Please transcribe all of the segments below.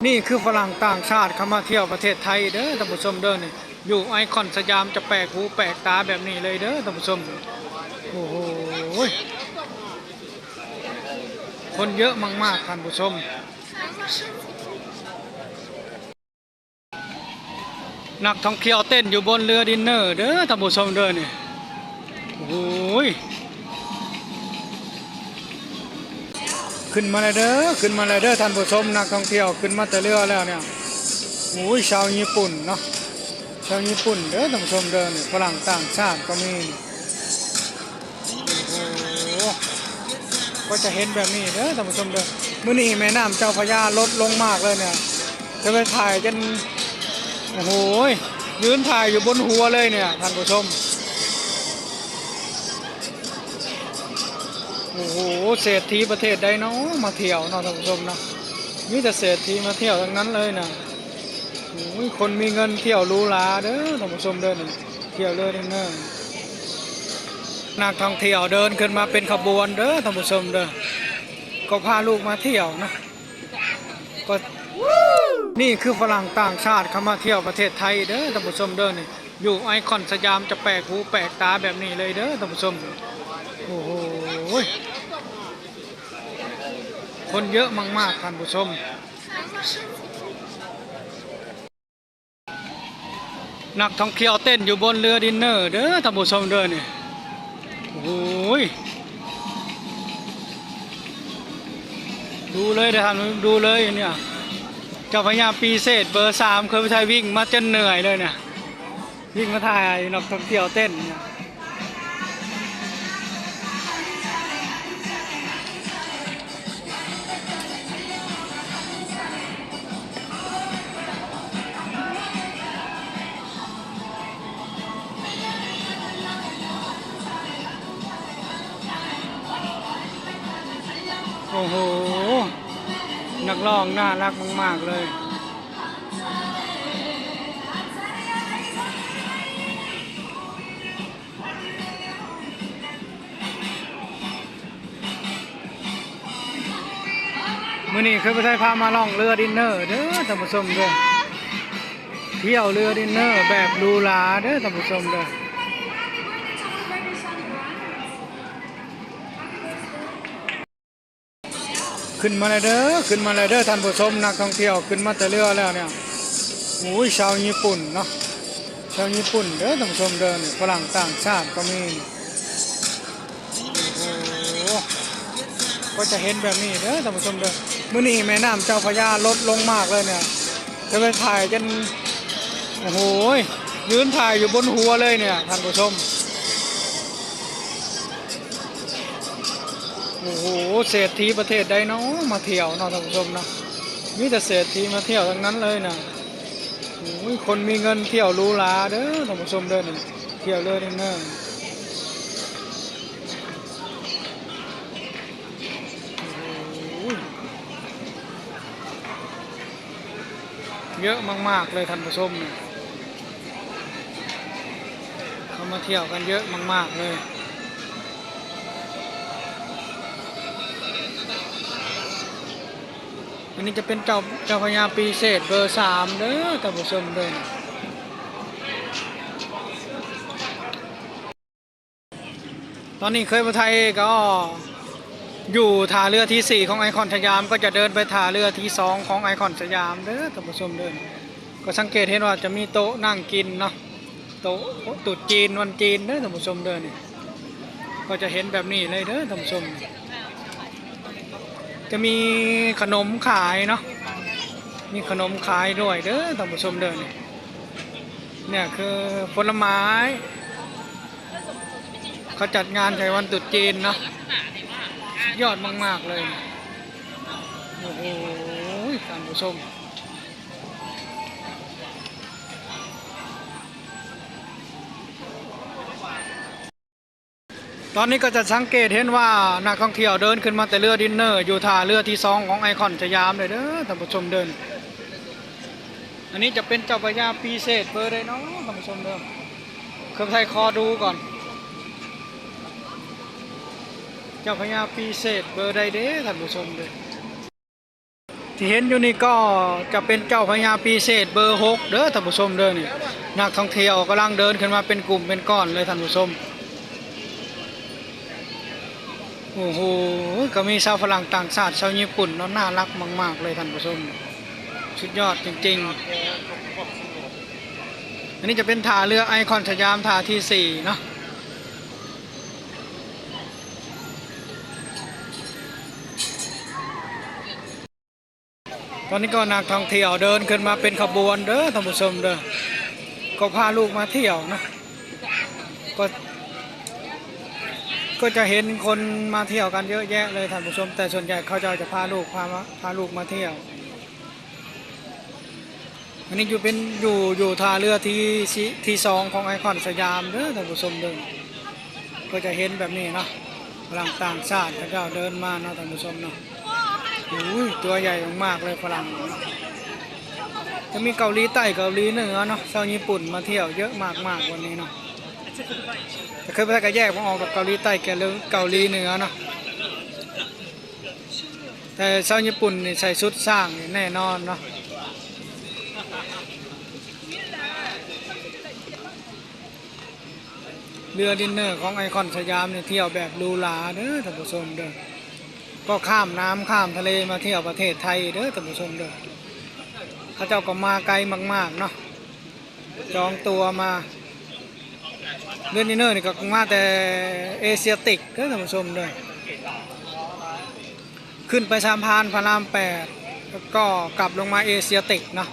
นี่คือฝรั่งต่างชาติเข้ามาเที่ยวประเทศไทยเด้อท่านผู้ชมเด้อนี่อยู่ไอคอนสยามจะแปลกหูแปลกตาแบบนี้เลยเด้อท่านผู้ชมโอ้โหคนเยอะมากๆท่านผู้ชมนักท่องเที่ยวเต้นอยู่บนเรือดินเนอร์เด้อท่านผู้ชมเด้อนี่โอ้โหขึ้นมาเลยเด้อขึ้นมาเลยเด้อท่านผู้ชมนักท่องเที่ยวขึ้นมาแต่เรือแล้วเนี่ยโอ้ยชาวญี่ปุ่นเนาะชาวญี่ปุ่นเด้อท่านผู้ชมเด้อนี่ฝรั่งต่างชาติก็มีโอ้โหก็จะเห็นแบบนี้เด้อท่านผู้ชมเด้อมื้อนี้แม่น้ำเจ้าพระยาลดลงมากเลยเนี่ยจะไปถ่ายจนโอ้โหยืนถ่ายอยู่บนหัวเลยเนี่ยท่านผู้ชมโอ้โหเศรษฐีประเทศใดเนาะมาเที่ยวเนาะท่านผู้ชมเนาะมีแต่เศรษฐีมาเที่ยวทั้งนั้นเลยนะโอ้ยคนมีเงินเที่ยวหรูหราเด้อท่านผู้ชมเดินเที่ยวเลยเด้อนักท่องเที่ยวเดินขึ้นมาเป็นขบวนเด้อท่านผู้ชมเด้อก็พาลูกมาเที่ยวนะก็นี่คือฝรั่งต่างชาติเข้ามาเที่ยวประเทศไทยเด้อท่านผู้ชมเด้อนี่อยู่ไอคอนสยามจะแปลกหูแปลกตาแบบนี้เลยเด้อท่านผู้ชมโอ้โหคนเยอะมากๆท่านผู้ชมนักท่องเที่ยวเต้นอยู่บนเรือดินเนอร์เด้อท่านผู้ชมเด้อนี่โอ้ยดูเลยท่านดูเลยเนี่ยเจ้าพญาปีเศษเบอร์3เคยไปถ่ายวิ่งมาจนเหนื่อยเลยเนี่ยวิ่งมาถ่ายนักท่องเที่ยวเต้นเนี่ยโอ้โหนักร้องน่ารักมากๆเลยมื้อนี้เคยไปถ่ายพามาล่องเรือดินเนอร์เด้อท่านผู้ชมเด้อเที่ยวเรือดินเนอร์แบบหรูหราเด้อท่านผู้ชมเด้อขึ้นมาเลยเด้อขึ้นมาเลยเด้อท่านผู้ชมนักท่องเที่ยวขึ้นมาแต่เรือแล้วเนี่ยโอ้ยชาวญี่ปุ่นเนาะชาวญี่ปุ่นเด้อท่านผู้ชมเด้อนี่ฝรั่งต่างชาติก็มีโอ้โหก็จะเห็นแบบนี้เด้อท่านผู้ชมเด้อมื้อนี้แม่น้ำเจ้าพระยาลดลงมากเลยเนี่ยจะไปถ่ายจนโอ้โหยืนถ่ายอยู่บนหัวเลยเนี่ยท่านผู้ชมโอ้โหเศรษฐีประเทศใดเนาะมาเที่ยวเนาะท่านผู้ชมเนาะมีแต่เศรษฐีมาเที่ยวทั้งนั้นเลยนะโอ้ยคนมีเงินเที่ยวหรูหราเด้อท่านผู้ชมเด้อนี่เที่ยวเลยเด้อเยอะมากๆเลยท่านผู้ชมเนี่ยเขามาเที่ยวกันเยอะมากๆเลยอันนี้จะเป็นเจ้าพญาปีเศษเบอร์3เด้อท่านผู้ชมเด้อตอนนี้เคยมาไทยก็อยู่ท่าเรือที่4ของไอคอนสยามก็จะเดินไปท่าเรือที่2ของไอคอนสยามเด้อท่านผู้ชมเด้อก็สังเกตเห็นว่าจะมีโต๊ะนั่งกินเนาะโต๊ะตุดจีนวันจีนเด้อท่านผู้ชมเด้อนี่ก็จะเห็นแบบนี้เลยเด้อท่านผู้ชมจะมีขนมขายเนาะมีขนมขายด้วยเด้อท่านผู้ชมเด้อนี่เนี่ยคือผลไม้เขาจัดงานในวันตรุษจีนเนาะยอดมากๆเลยโอ้โหท่านผู้ชมตอนนี้ก็จะสังเกตเห็นว่านักท่องเที่ยวเดินขึ้นมาแต่เรือดินเนอร์อยู่ท่าเรือที่2ของไอคอนสยามเลยเด้อท่านผู้ชมเดินอันนี้จะเป็นเจ้าพญาปีเศษเบอร์ใดเนาะท่านผู้ชมเดินเครื่องไทยคอดูก่อนเจ้าพญาปีเศษเบอร์ใดเด้ท่านผู้ชมเดิน ที่เห็นอยู่นี่ก็จะเป็นเจ้าพญาปีเศษเบอร์6เด้อท่านผู้ชมเด้อนี่นักท่องเที่ยวกำลังเดินขึ้นมาเป็นกลุ่มเป็นก้อนเลยท่านผู้ชมโอ้โหก็มีชาวฝรั่งต่างชาติชาวญี่ปุ่นเนาะน่ารักมากๆเลยท่านผู้ชมสุดยอดจริงๆอันนี้จะเป็นท่าเรือไอคอนสยามท่าที่4เนาะตอนนี้ก็นักท่องเที่ยวเดินขึ้นมาเป็นขบวนเด้อท่านผู้ชมเด้อก็พาลูกมาเที่ยวนะก็ก็จะเห็นคนมาเที่ยวกันเยอะแยะเลยท่านผู้ชมแต่ส่วนใหญ่เขาจะพาลูกมาเที่ยวอันนี้อยู่ท่าเรือที่2ของไอคอนสยามเด้อท่านผู้ชมเด้อก็จะเห็นแบบนี้เนาะฝรั่งต่างชาติเขาเจ้าเดินมาเนาะท่านผู้ชมเนาะอุ้ยตัวใหญ่มากๆเลยฝรั่งจะมีเกาหลีใต้เกาหลีเหนือเนาะชาวญี่ปุ่นมาเที่ยวเยอะมากๆวันนี้เนาะแต่เคยไปก็แยกออกกับเกาหลีใต้กับเกาหลีเหนือเนาะแต่ชาวญี่ปุ่นนี่ใส่ชุดสร้างแน่นอนเนาะเรือดินเนอร์ของไอคอนสยามเนี่ยเที่ยวแบบหรูหราเด้อท่านผู้ชมเด้อก็ข้ามน้ำข้ามทะเลมาเที่ยวประเทศไทยเด้อท่านผู้ชมเด้อเขาเจ้าก็มาไกลมากๆเนาะจองตัวมาเรือดินเนอร์นี่ก็มาแต่เอเชียติกเด้อท่านผู้ชมเด้อขึ้นไปสะพานพระราม8แล้วก็กลับลงมาเอเชียติกเนาะ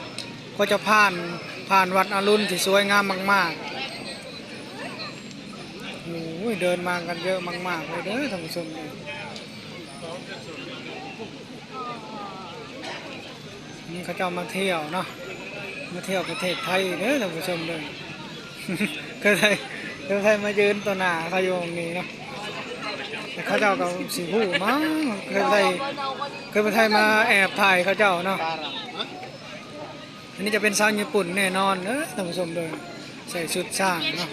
ก็จะผ่านวัดอรุณที่สวยงามมากๆโอ้ยเดินมากันเยอะมากๆเลยเด้อท่านผู้ชมนี่เขาเจ้ามาเที่ยวเนาะมาเที่ยวประเทศไทยเด้อท่านผู้ชมเด้อเคยไทยมายืนต่อหน้าเขาอยู่ตรงนี้เนาะแต่เขาเจ้าก็สีหูมั้งเคยไทยมาแอบถ่ายเขาเจ้าเนาะอันนี้จะเป็นชาวญี่ปุ่นแน่นอนเด้อท่านผู้ชมเด้อใส่ชุดช่างเนาะ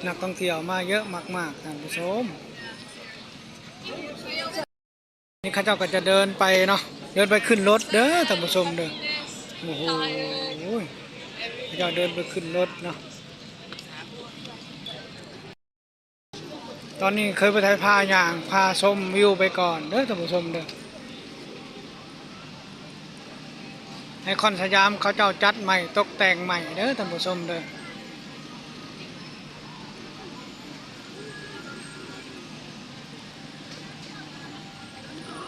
นักท่องเที่ยวมาเยอะมากๆท่านผู้ชมนี่ข้าเจ้าก็จะเดินไปเนาะเดินไปขึ้นรถเด้อท่านผู้ชมเด้อโอ้โหข้าเจ้าเดินไปขึ้นรถเนาะตอนนี้เคยไปถ่ายพาชมวิวไปก่อนเด้อท่านผู้ชมเด้อไอคอนสยามเขาเจ้าจัดใหม่ตกแต่งใหม่เด้อท่านผู้ชมเด้อ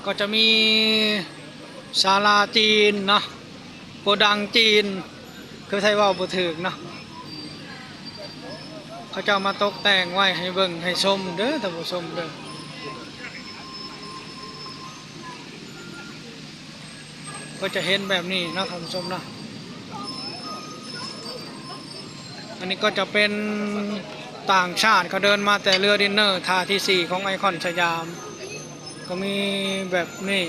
ก็จะมีศาลาจีนเนาะโกดังจีนคือไทยว่าบ่ถึกเนาะเขาเจ้ามาตกแต่งไว้ให้เบิ่งให้ชมเด้อท่านผู้ชมเด้อก็จะเห็นแบบนี้นะท่านผู้ชมเนาะอันนี้ก็จะเป็นต่างชาติเขาเดินมาแต่เรือดินเนอร์ท่าที่4ของไอคอนสยามก็มีแบบนี้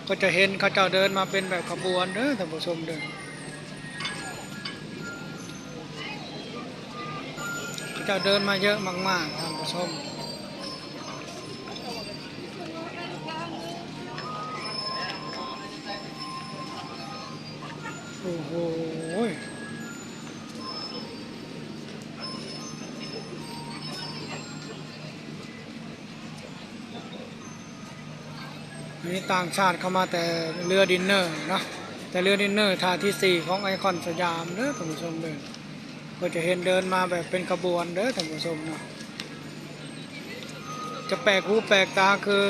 ก็จะเห็นเขาเจ้าเดินมาเป็นแบบขบวนเด้อท่านผู้ชมเด้อเขาเจ้าเดินมาเยอะมากๆท่านผู้ชมโอ้โหนี่ต่างชาติเข้ามาแต่เรือดินเนอร์เนาะแต่เรือดินเนอร์ท่าที่4ของไอคอนสยามเด้อท่านผู้ชมเด้อก็จะเห็นเดินมาแบบเป็นขบวนเด้อท่านผู้ชมเนาะจะแปลกหูแปลกตาคือ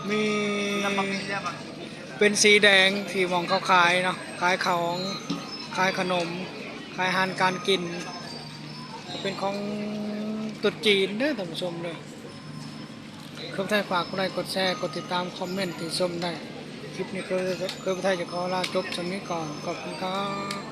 มีเป็นสีแดงที่มองเขาขายเนาะขายของขายขนมขายอาหารการกินเป็นของตรุษจีนเด้อท่านผู้ชมเด้อเคยไทยฝากกดไลค์กดแชร์กดติดตามคอมเมนต์ที่ชมได้คลิปนี้เคยไทยจะขอลาจบสำนี้ก่อนขอบคุณครับ